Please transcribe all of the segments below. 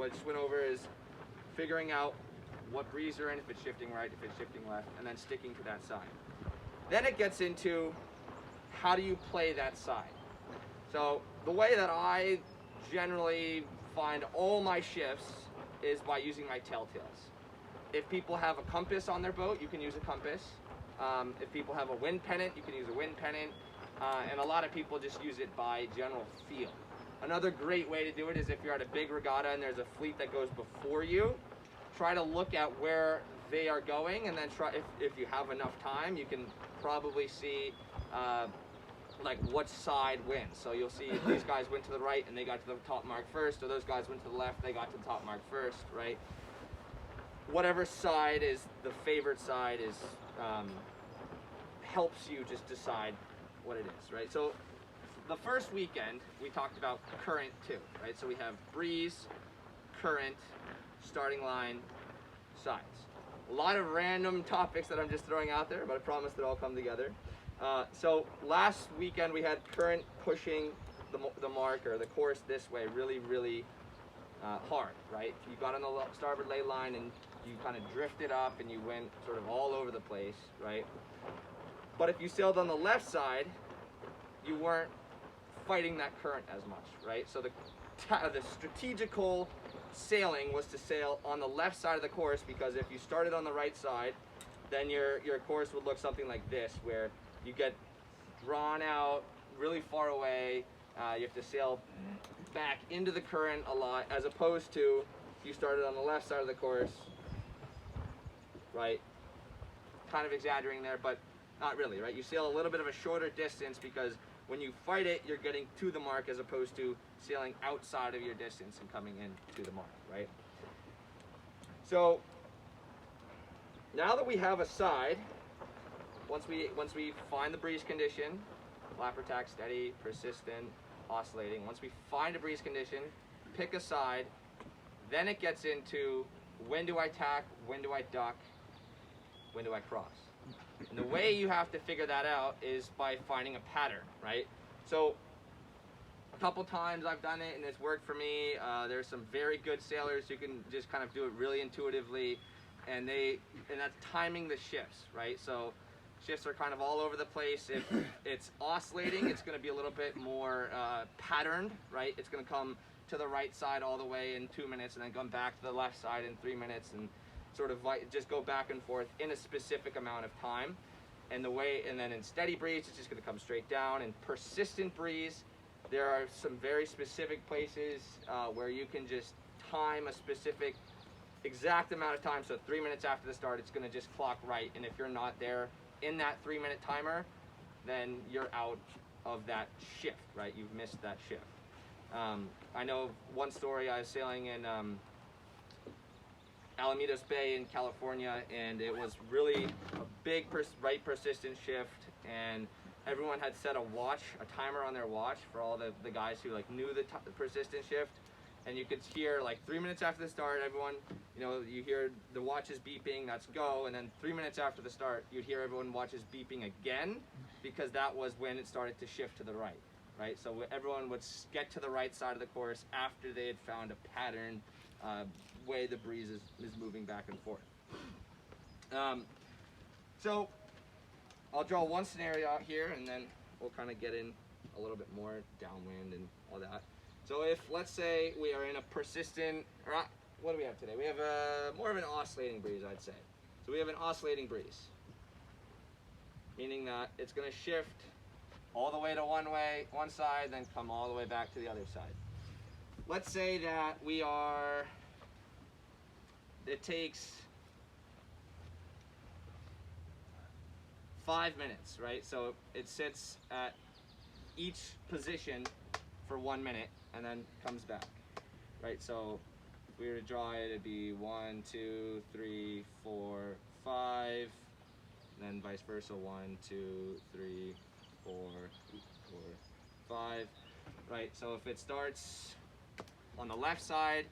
I just went over is figuring out what breeze you're in, if it's shifting right, if it's shifting left, and then sticking to that side. Then it gets into how do you play that side. So the way that I generally find all my shifts is by using my telltales. If people have a compass on their boat, you can use a compass. If people have a wind pennant, you can use a wind pennant. And a lot of people just use it by general feel. Another great way to do it is if you're at a big regatta and there's a fleet that goes before you, try to look at where they are going, and then try, if you have enough time, you can probably see like what side wins. So you'll see if these guys went to the right and they got to the top mark first, or those guys went to the left, they got to the top mark first, right? Whatever side is the favored side is helps you just decide what it is, right? So the first weekend we talked about current too, right? So we have breeze, current, starting line, sides. A lot of random topics that I'm just throwing out there, but I promise they'll all come together. So last weekend we had current pushing the mark or the course this way really hard, right? You got on the starboard ley line and you kind of drifted up and you went sort of all over the place, right? But if you sailed on the left side, you weren't fighting that current as much, right? So the strategical sailing was to sail on the left side of the course, because if you started on the right side, then your course would look something like this, where you get drawn out really far away. You have to sail back into the current a lot, as opposed to if you started on the left side of the course, right? Kind of exaggerating there, but not really, right? You sail a little bit of a shorter distance, because when you fight it, you're getting to the mark, as opposed to sailing outside of your distance and coming in to the mark, right? So now that we have a side, once we find the breeze condition, flapper tack, steady, persistent, oscillating, once we find a breeze condition, pick a side, then it gets into when do I tack, when do I duck, when do I cross? And the way you have to figure that out is by finding a pattern, right? So a couple times I've done it and it's worked for me. There's some very good sailors who can just kind of do it really intuitively, and that's timing the shifts, right? So shifts are kind of all over the place. If it's oscillating, it's going to be a little bit more patterned, right? It's going to come to the right side all the way in 2 minutes, and then come back to the left side in 3 minutes, and sort of just go back and forth in a specific amount of time. And then in steady breeze, it's just going to come straight down. In persistent breeze, there are some very specific places where you can just time a specific exact amount of time. So 3 minutes after the start, it's going to just clock right. And if you're not there in that 3 minute timer, then you're out of that shift, right? You've missed that shift. I know one story. I was sailing in Alamitos Bay in California, and it was really a big right persistent shift, and everyone had set a timer on their watch for all the guys who like knew the persistent shift. And you could hear like 3 minutes after the start, everyone, you hear the watches beeping, that's go, and then 3 minutes after the start, you'd hear everyone watches beeping again, because that was when it started to shift to the right, right? So everyone would get to the right side of the course after they had found a pattern way the breeze is moving back and forth. So I'll draw one scenario out here, and then we'll kind of get in a little bit more downwind and all that. So if, let's say, we are in a persistent, what do we have today? We have more of an oscillating breeze, I'd say. So we have an oscillating breeze, meaning that it's going to shift all the way to one side, then come all the way back to the other side. Let's say that it takes 5 minutes, right? So it sits at each position for 1 minute and then comes back, right? So if we were to draw it, it'd be 1, 2, 3, 4, 5, and then vice versa, 1, 2, 3, 4, 5, right? So if it starts on the left side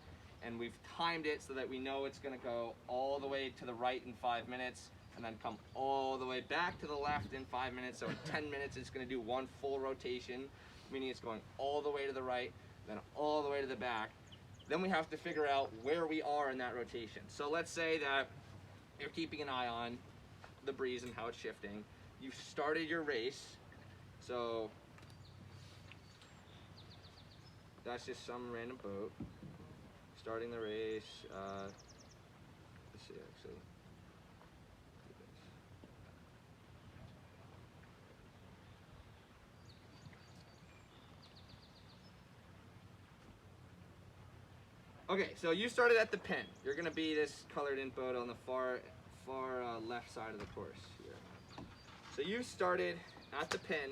and we've timed it so that we know it's going to go all the way to the right in 5 minutes and then come all the way back to the left in 5 minutes, so in 10 minutes it's going to do one full rotation, meaning it's going all the way to the right, then all the way to the back. then we have to figure out where we are in that rotation. So let's say that you're keeping an eye on the breeze and how it's shifting. You've started your race, so that's just some random boat. Starting the race, let's see actually. Okay, so you started at the pin. You're gonna be this colored in boat on the far left side of the course here. So you started at the pin.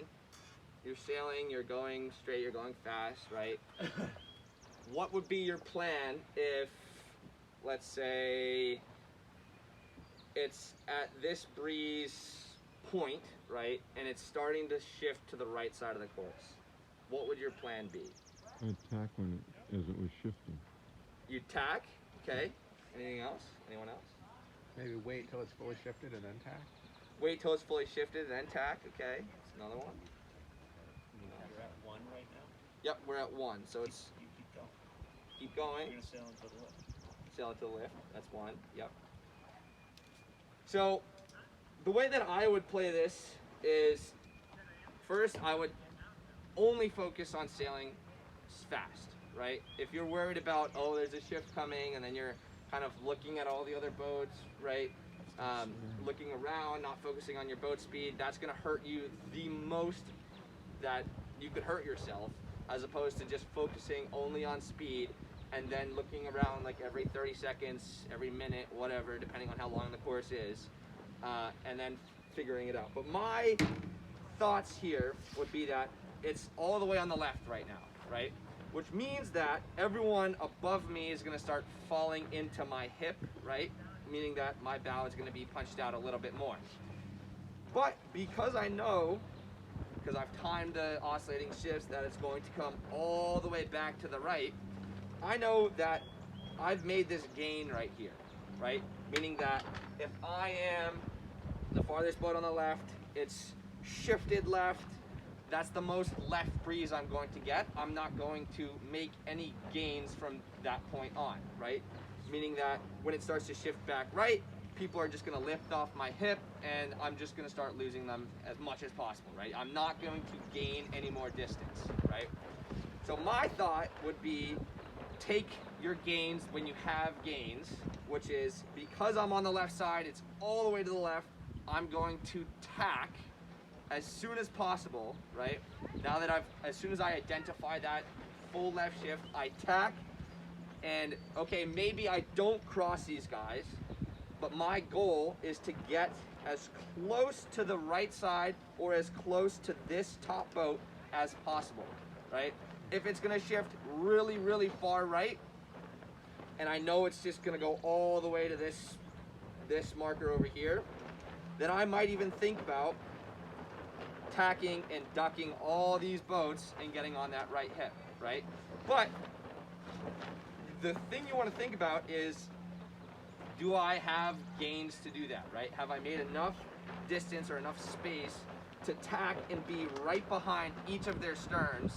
You're sailing, you're going straight, you're going fast, right? What would be your plan if, let's say, it's at this breeze point, right, and it's starting to shift to the right side of the course? What would your plan be? I'd tack when as it was shifting. You tack, okay. Anything else? Anyone else? Maybe wait till it's fully shifted and then tack. Wait till it's fully shifted and then tack, okay. That's another one. You're at 1 right now? Yep, we're at 1, so it's You keep going. keep going. You're gonna sail into the lift. Sail it to the lift, that's 1, yep. So, the way that I would play this is, first I would only focus on sailing fast, right? If you're worried about, oh, there's a shift coming, and then you're kind of looking at all the other boats, right? Looking around, not focusing on your boat speed, that's gonna hurt you the most that you could hurt yourself, as opposed to just focusing only on speed and then looking around like every 30 seconds, every minute, whatever, depending on how long the course is, and then figuring it out. But my thoughts here would be that it's all the way on the left right now, right? Which means that everyone above me is gonna start falling into my hip, right? Meaning that my bow is gonna be punched out a little bit more. But because I know, because I've timed the oscillating shifts, that it's going to come all the way back to the right, I know that I've made this gain right here, right? Meaning that if I am the farthest boat on the left, it's shifted left, that's the most left breeze I'm going to get. I'm not going to make any gains from that point on, right? Meaning that when it starts to shift back right, people are just gonna lift off my hip and I'm just gonna start losing them as much as possible, right? I'm not going to gain any more distance, right? So my thought would be, take your gains when you have gains, which is, because I'm on the left side, it's all the way to the left, I'm going to tack as soon as possible, right? Now that as soon as I identify that full left shift, I tack, and okay, maybe I don't cross these guys, but my goal is to get as close to the right side or as close to this top boat as possible, right? If it's gonna shift really, really far right, and I know it's just gonna go all the way to this marker over here, then I might even think about tacking and ducking all these boats and getting on that right hip, right? But the thing you want to think about is, do I have gains to do that, right? Have I made enough distance or enough space to tack and be right behind each of their sterns